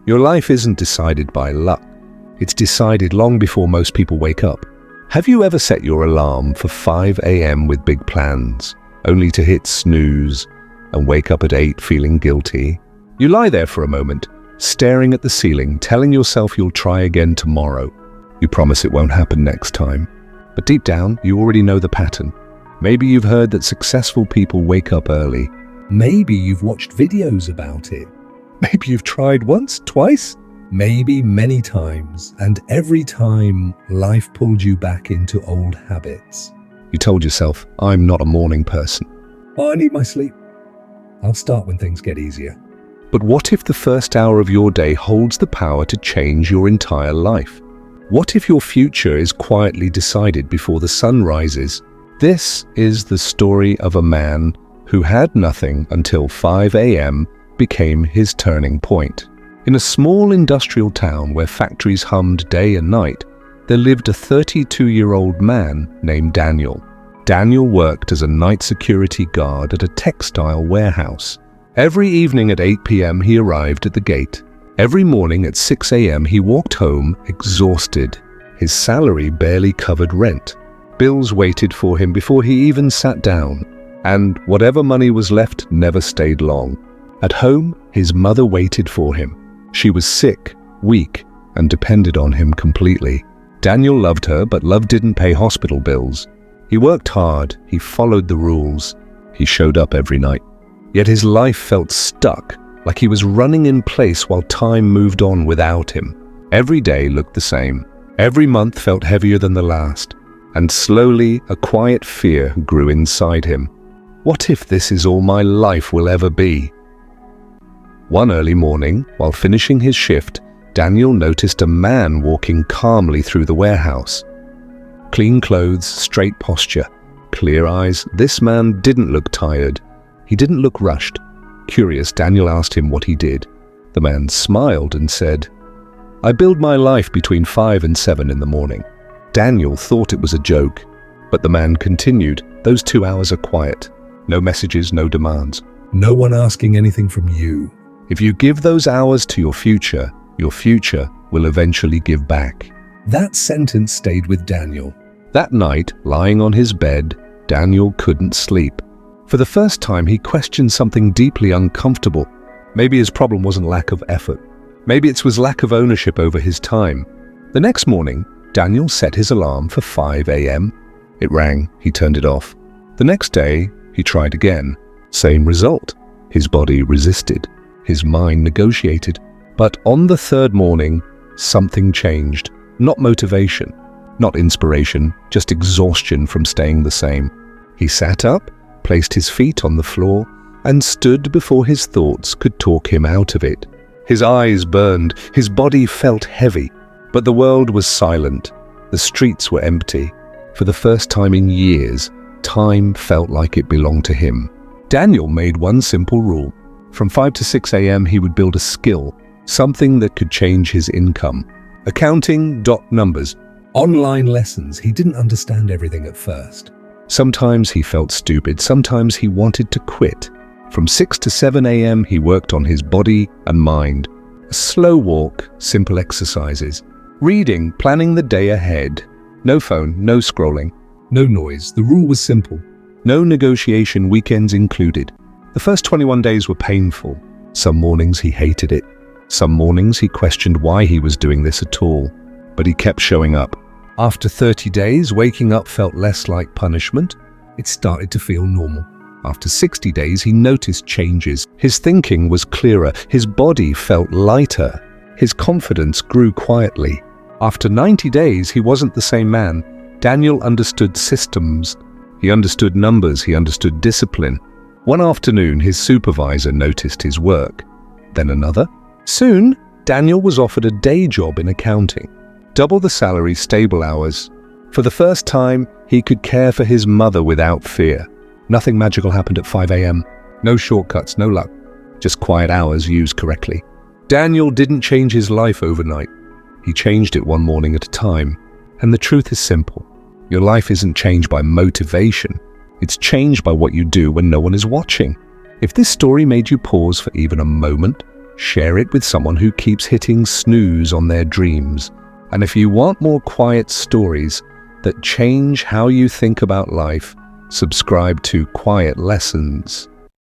Your life isn't decided by luck. It's decided long before most people wake up. Have you ever set your alarm for 5 a.m. with big plans, only to hit snooze and wake up at 8 feeling guilty? You lie there for a moment, staring at the ceiling, telling yourself you'll try again tomorrow. You promise it won't happen next time. But deep down, you already know the pattern. Maybe you've heard that successful people wake up early. Maybe you've watched videos about it. Maybe you've tried once, twice, maybe many times, and every time life pulled you back into old habits. You told yourself, I'm not a morning person. Oh, I need my sleep. I'll start when things get easier. But what if the first hour of your day holds the power to change your entire life? What if your future is quietly decided before the sun rises? This is the story of a man who had nothing until 5 a.m. became his turning point. In a small industrial town where factories hummed day and night, there lived a 32-year-old man named Daniel. Daniel worked as a night security guard at a textile warehouse. Every evening at 8 p.m. he arrived at the gate. Every morning at 6 a.m. he walked home exhausted. His salary barely covered rent. Bills waited for him before he even sat down, and whatever money was left never stayed long. At home, his mother waited for him. She was sick, weak, and depended on him completely. Daniel loved her, but love didn't pay hospital bills. He worked hard, he followed the rules, he showed up every night. Yet his life felt stuck, like he was running in place while time moved on without him. Every day looked the same. Every month felt heavier than the last, and slowly a quiet fear grew inside him. What if this is all my life will ever be? One early morning, while finishing his shift, Daniel noticed a man walking calmly through the warehouse. Clean clothes, straight posture, clear eyes. This man didn't look tired. He didn't look rushed. Curious, Daniel asked him what he did. The man smiled and said, I build my life between 5 and 7 in the morning. Daniel thought it was a joke, but the man continued, those 2 hours are quiet. No messages, no demands. No one asking anything from you. If you give those hours to your future will eventually give back. That sentence stayed with Daniel. That night, lying on his bed, Daniel couldn't sleep. For the first time, he questioned something deeply uncomfortable. Maybe his problem wasn't lack of effort. Maybe it was lack of ownership over his time. The next morning, Daniel set his alarm for 5 a.m. It rang, he turned it off. The next day, he tried again. Same result. His body resisted. His mind negotiated. But on the third morning, something changed. Not motivation, not inspiration, just exhaustion from staying the same. He sat up, placed his feet on the floor, and stood before his thoughts could talk him out of it. His eyes burned, his body felt heavy, but the world was silent. The streets were empty. For the first time in years, time felt like it belonged to him. Daniel made one simple rule. From 5 to 6 a.m. he would build a skill, something that could change his income. Accounting, numbers, online lessons. He didn't understand everything at first. Sometimes he felt stupid, sometimes he wanted to quit. From 6 to 7 a.m. he worked on his body and mind. A slow walk, simple exercises. Reading, planning the day ahead. No phone, no scrolling, no noise. The rule was simple. No negotiation, weekends included. The first 21 days were painful. Some mornings he hated it. Some mornings he questioned why he was doing this at all. But he kept showing up. After 30 days, waking up felt less like punishment. It started to feel normal. After 60 days, he noticed changes. His thinking was clearer. His body felt lighter. His confidence grew quietly. After 90 days, he wasn't the same man. Daniel understood systems. He understood numbers. He understood discipline. One afternoon, his supervisor noticed his work. Then another. Soon, Daniel was offered a day job in accounting. Double the salary, stable hours. For the first time, he could care for his mother without fear. Nothing magical happened at 5 a.m. No shortcuts, no luck. Just quiet hours used correctly. Daniel didn't change his life overnight. He changed it one morning at a time. And the truth is simple. Your life isn't changed by motivation. It's changed by what you do when no one is watching. If this story made you pause for even a moment, Share it with someone who keeps hitting snooze on their dreams. And if you want more quiet stories that change how you think about life, subscribe to Quiet Lessons.